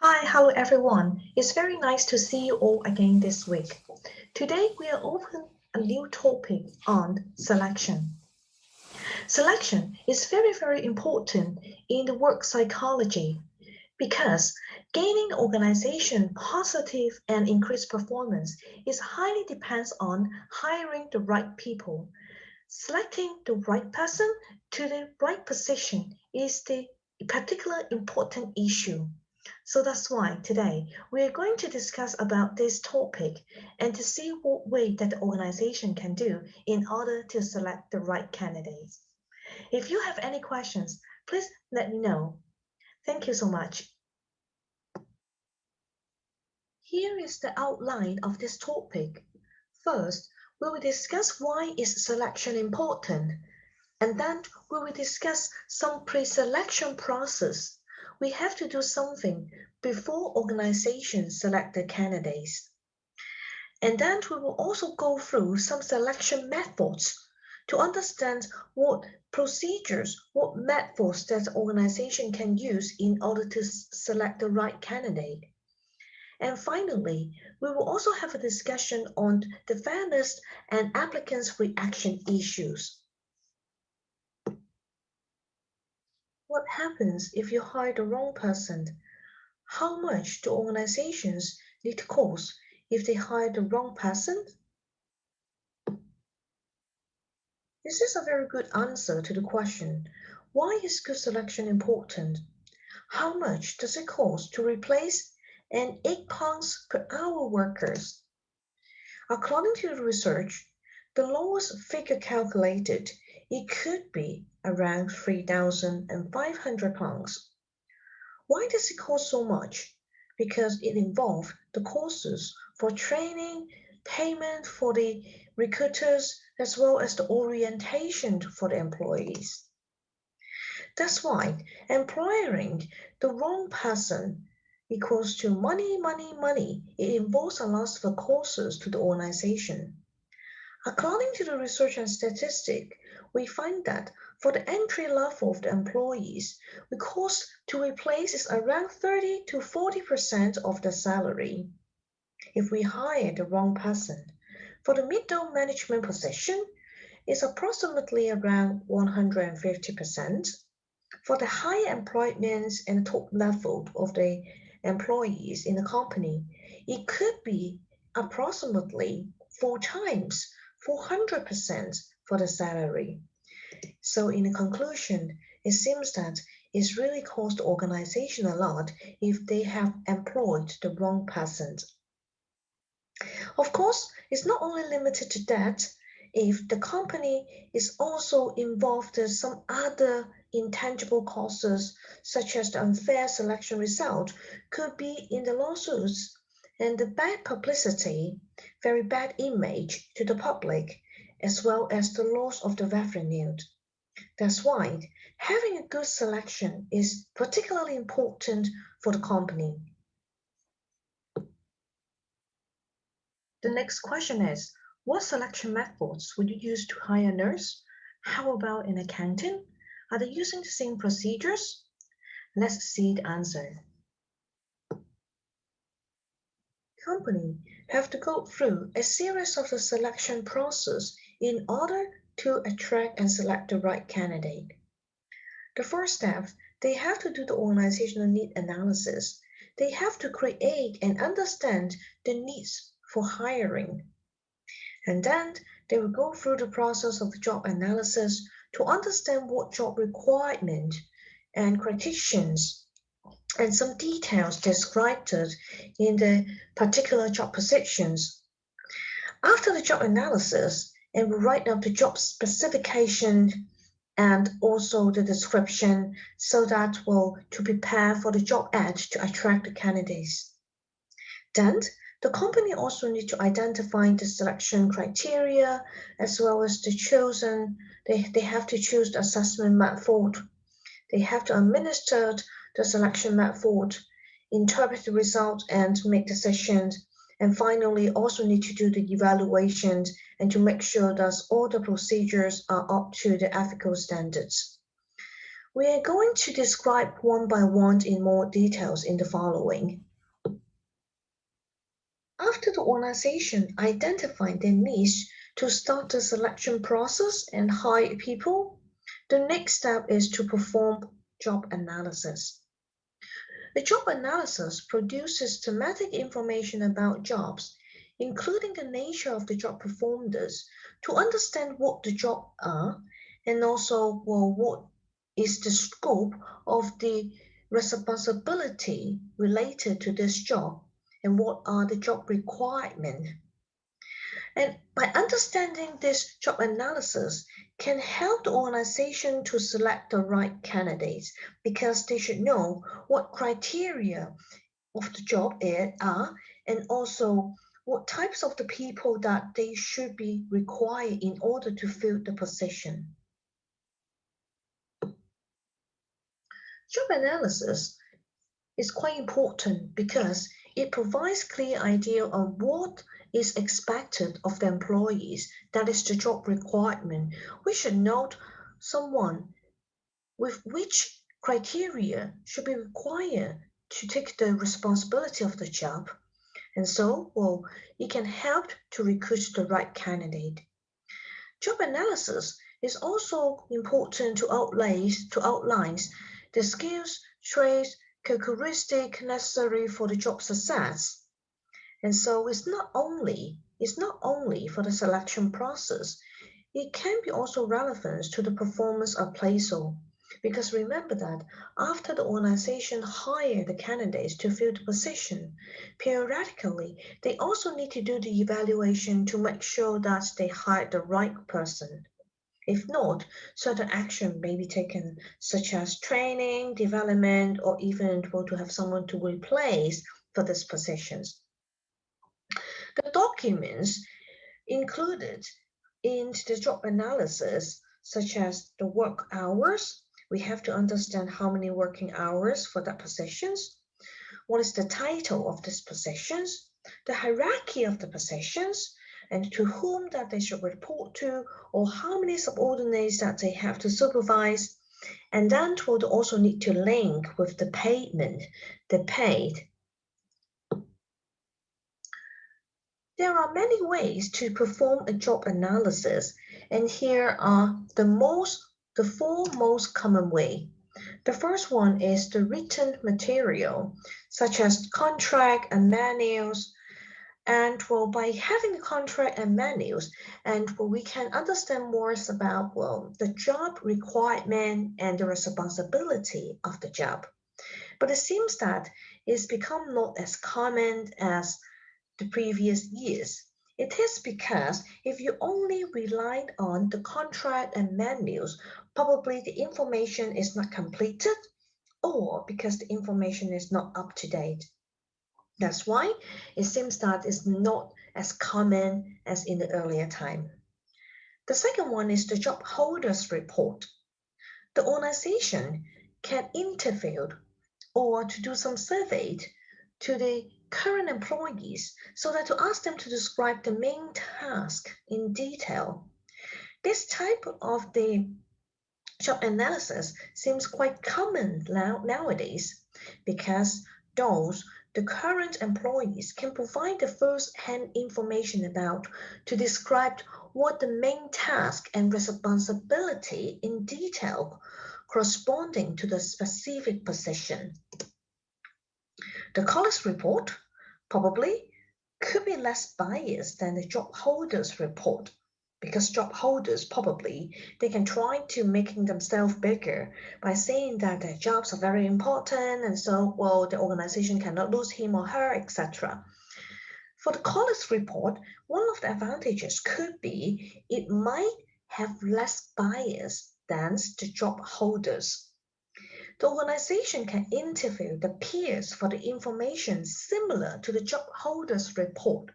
Hello everyone. It's very nice to see you all again this week. Today we are open a new topic on selection. Selection is very important in the work psychology because gaining organization positive and increased performance is highly depends on hiring the right people. Selecting the right person to the right position is the particular important issue. So that's why today we are going to discuss about this topic and to see what way that the organization can do in order to select the right candidates. If you have any questions, please let me know. Thank you so much. Here is the outline of this topic. First, we will discuss why is selection important, and then we will discuss some pre-selection process. We have to do something before organizations select the candidates. And then we will also go through some selection methods to understand what procedures, what methods that the organization can use in order to select the right candidate. And finally, we will also have a discussion on the fairness and applicants' reaction issues. What happens if you hire the wrong person? How much do organizations need to cost if they hire the wrong person? This is a very good answer to the question, why is good selection important? How much does it cost to replace an £8 per hour workers? According to the research, the lowest figure calculated, it could be around £3,500. Why does it cost so much? Because it involves the costs for training, payment for the recruiters, as well as the orientation for the employees. That's why employing the wrong person equals to money. It involves a lot of costs to the organization. According to the research and statistic, we find that for the entry level of the employees, the cost to replace is around 30 to 40% of the salary. If we hire the wrong person, for the middle management position, it's approximately around 150%. For the higher employment and top level of the employees in the company, it could be approximately 4x 400% for the salary. So in conclusion, it seems that it's really cost the organization a lot if they have employed the wrong person. Of course, it's not only limited to that. If the company is also involved in some other intangible costs, such as the unfair selection result, could be in the lawsuits and the bad publicity, very bad image to the public, as well as the loss of the revenue. That's why having a good selection is particularly important for the company. The next question is, what selection methods would you use to hire a nurse? How about an accountant? Are they using the same procedures? Let's see the answer. Companies have to go through a series of the selection process in order to attract and select the right candidate. The first step, they have to do the organizational need analysis. They have to create and understand the needs for hiring. And then they will go through the process of job analysis to understand what job requirement and criteria and some details described in the particular job positions. After the job analysis, and we write up the job specification and also the description so that will to prepare for the job ad to attract the candidates. Then the company also need to identify the selection criteria as well as the chosen, they have to choose the assessment method. They have to administer the selection method, interpret the results and make decisions, and finally also need to do the evaluations and to make sure that all the procedures are up to the ethical standards. We are going to describe one by one in more details in the following. After the organization identified their needs to start the selection process and hire people, the next step is to perform job analysis. The job analysis produces thematic information about jobs, including the nature of the job performed, to understand what the jobs are and also what is the scope of the responsibility related to this job and what are the job requirements. And by understanding this job analysis can help the organization to select the right candidates because they should know what criteria of the job are and also what types of the people that they should be required in order to fill the position. Job analysis is quite important because it provides clear idea of what is expected of the employees, that is the job requirement. We should note someone with which criteria should be required to take the responsibility of the job. And so, it can help to recruit the right candidate. Job analysis is also important to outline the skills, traits, characteristics necessary for the job success. And so it's not only for the selection process, it can be also relevant to the performance appraisal. Because remember that after the organization hire the candidates to fill the position, periodically, they also need to do the evaluation to make sure that they hire the right person. If not, certain action may be taken, such as training, development, or even to have someone to replace for these positions. The documents included in the job analysis, such as the work hours, we have to understand how many working hours for that positions, what is the title of these positions, the hierarchy of the positions, and to whom that they should report to, or how many subordinates that they have to supervise. And then would also need to link with the payment, the paid. There are many ways to perform a job analysis, and here are the four most common ways. The first one is the written material, such as contract and manuals. And by having a contract and manuals, and we can understand more about the job requirement and the responsibility of the job. But it seems that it's become not as common as the previous years. It is because if you only relied on the contract and manuals, probably the information is not completed or because the information is not up to date. That's why it seems that it's not as common as in the earlier time. The second one is the job holders report. The organization can interview or to do some survey to the current employees so that to ask them to describe the main task in detail. This type of the job analysis seems quite common nowadays because the current employees can provide the first-hand information about to describe what the main task and responsibility in detail corresponding to the specific position. The college report probably could be less biased than the job holders report because job holders probably they can try to making themselves bigger by saying that their jobs are very important and so the organization cannot lose him or her, etc. For the college report, one of the advantages could be it might have less bias than the job holders. The organization can interview the peers for the information similar to the job holders report.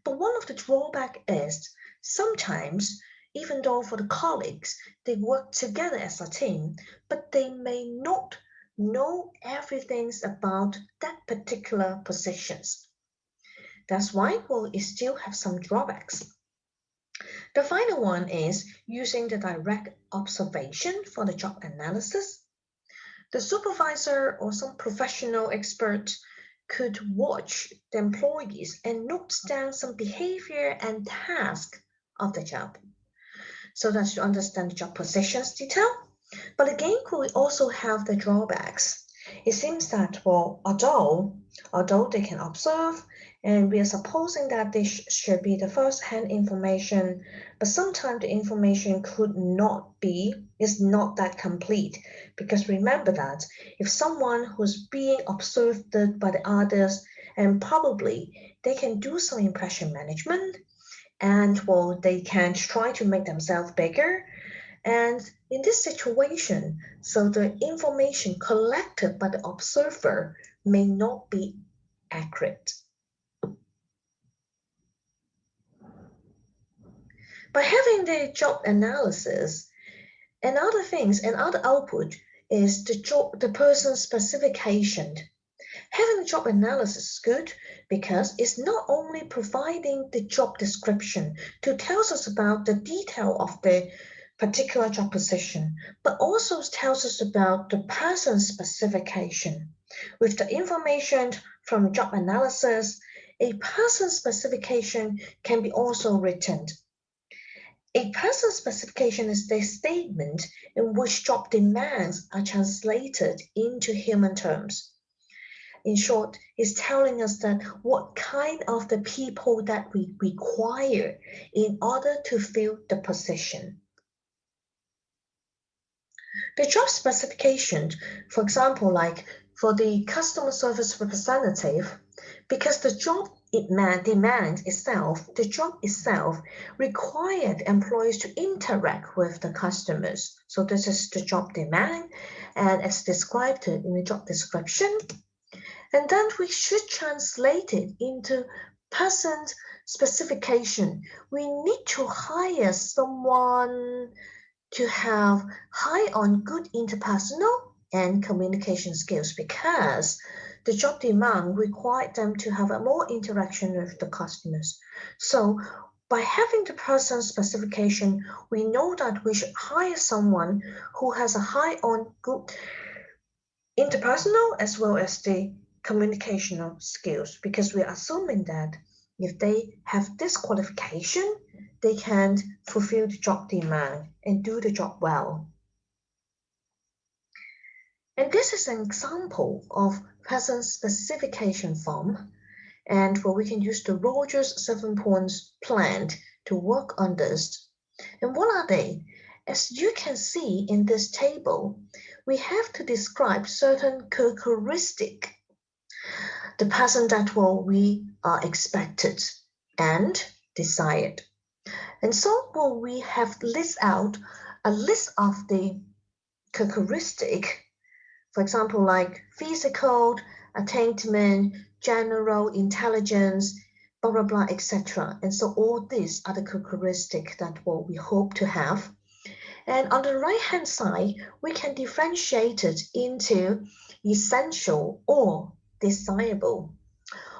But one of the drawbacks is sometimes, even though for the colleagues, they work together as a team, but they may not know everything about that particular positions. That's why it still have some drawbacks. The final one is using the direct observation for the job analysis. The supervisor or some professional expert could watch the employees and note down some behavior and task of the job so that you understand the job positions detail. But again, we also have the drawbacks. It seems that, well, although they can observe, and we are supposing that this should be the first-hand information, but sometimes the information is not that complete. Because remember that if someone who's being observed by the others, and probably they can do some impression management, and well, they can try to make themselves bigger, and in this situation, so the information collected by the observer may not be accurate. By having the job analysis, another output is the person's specification. Having the job analysis is good because it's not only providing the job description to tell us about the detail of the particular job position, but also tells us about the person's specification. With the information from job analysis, a person's specification can be also written. A person's specification is the statement in which job demands are translated into human terms. In short, it's telling us that what kind of the people that we require in order to fill the position. The job specification, for example, like for the customer service representative, because the job itself required employees to interact with the customers. So this is the job demand, and as described in the job description. And then we should translate it into person specification. We need to hire someone to have high on good interpersonal and communication skills because the job demand required them to have a more interaction with the customers. So by having the person specification, we know that we should hire someone who has a high on good interpersonal as well as the communicational skills, because we are assuming that if they have this qualification, they can fulfill the job demand and do the job well. And this is an example of person specification form, and where we can use the Rogers 7-points plan to work on this. And what are they? As you can see in this table, we have to describe certain characteristics, the person that we are expected and desired. And so we have list out a list of the characteristic, for example, like physical, attainment, general intelligence, blah, blah, blah, etc. And so all these are the characteristics that we hope to have. And on the right-hand side, we can differentiate it into essential or desirable.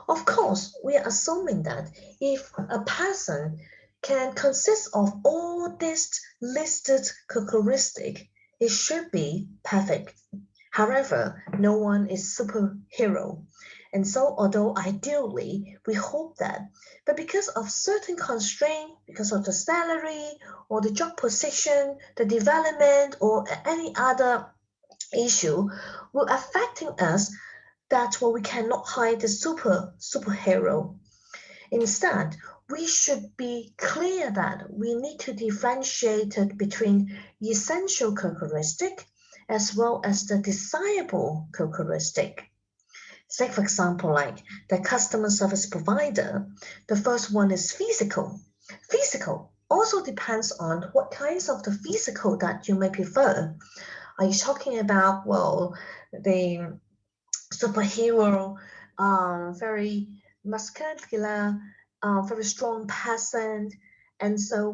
Of course, we are assuming that if a person can consist of all these listed characteristics, it should be perfect. However, no one is superhero. And so, although ideally, we hope that, but because of certain constraint, because of the salary or the job position, the development, or any other issue, will affecting us that we cannot hire the superhero. Instead, we should be clear that we need to differentiate it between essential characteristic as well as the desirable characteristic. Say, for example, like the customer service provider, the first one is physical. Physical also depends on what kinds of the physical that you may prefer. Are you talking about, the superhero, very muscular, very strong person, and so,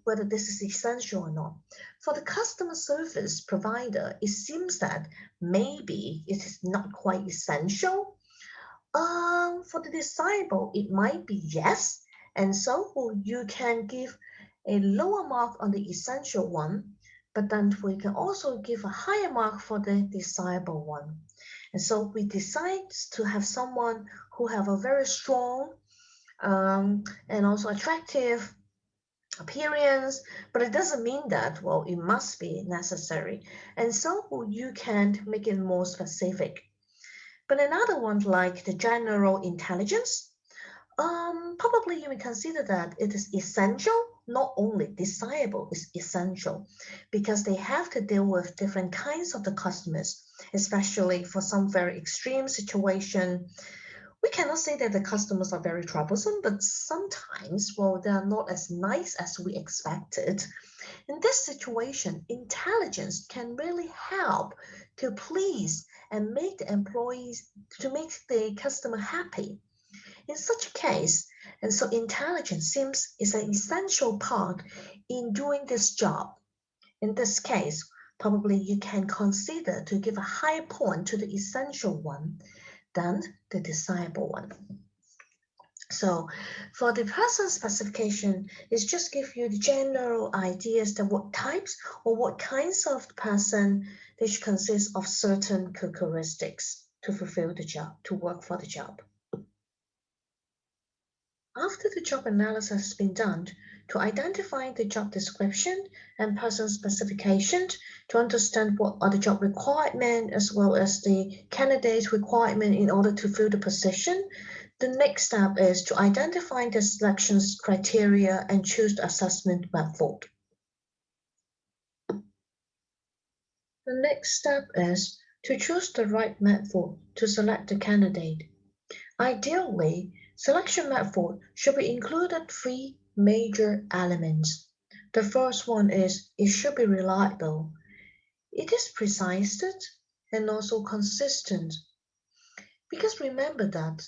whether this is essential or not. For the customer service provider, it seems that maybe it is not quite essential. For the desirable, it might be yes, and so you can give a lower mark on the essential one, but then we can also give a higher mark for the desirable one. And so we decide to have someone who have a very strong and also attractive appearance, but it doesn't mean that, well, it must be necessary. And so you can make it more specific. But another one like the general intelligence, probably you may consider that it is essential, not only desirable, it's essential because they have to deal with different kinds of the customers, especially for some very extreme situation. We cannot say that the customers are very troublesome, but sometimes, well, they are not as nice as we expected. In this situation, intelligence can really help to please and make the employees, to make the customer happy. In such a case, and so intelligence seems is an essential part in doing this job. In this case, probably you can consider to give a higher point to the essential one than the desirable one. So for the person specification, it's just give you the general ideas that what types or what kinds of person they should consist of certain characteristics to fulfill the job, to work for the job. After the job analysis has been done, to identify the job description and person specification, to understand what are the job requirements as well as the candidate requirement in order to fill the position, the next step is to identify the selection criteria and choose the assessment method. The next step is to choose the right method to select the candidate. Ideally, selection method should be included 3 major elements. The first one is it should be reliable. It is precise and also consistent. Because remember that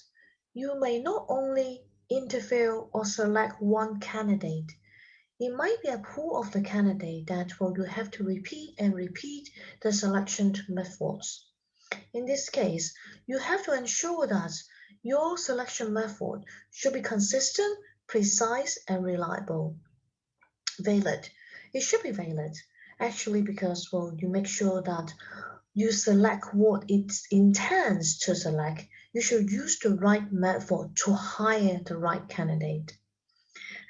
you may not only interview or select one candidate. It might be a pool of the candidate that will you have to repeat and repeat the selection methods. In this case, you have to ensure that your selection method should be consistent, precise, and reliable. Valid. It should be valid, actually, because, well, you make sure that you select what it intends to select. You should use the right method to hire the right candidate.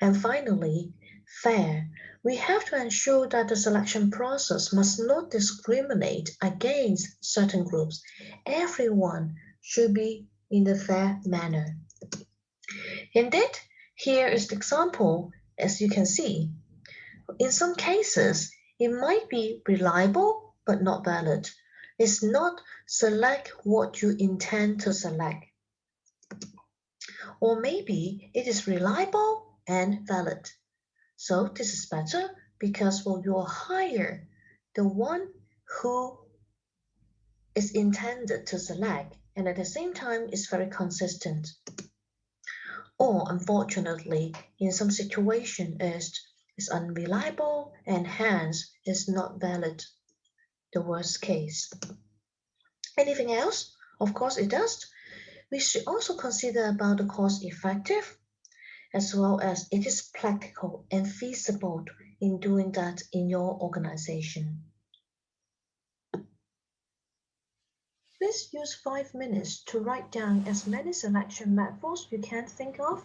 And finally, fair. We have to ensure that the selection process must not discriminate against certain groups. Everyone should be in a fair manner. Indeed, here is the example, as you can see. In some cases, it might be reliable but not valid. It's not select what you intend to select. Or maybe it is reliable and valid. So this is better because, well, you'll hire the one who is intended to select and at the same time is very consistent. Or unfortunately, in some situation is unreliable and hence is not valid. The worst case. Anything else? Of course it does. We should also consider about the cost effective as well as it is practical and feasible in doing that in your organization. Please use 5 minutes to write down as many selection methods you can think of.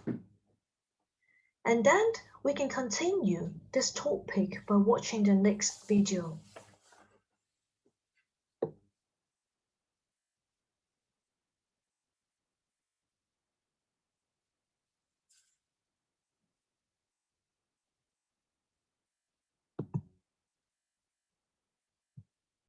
And then we can continue this topic by watching the next video.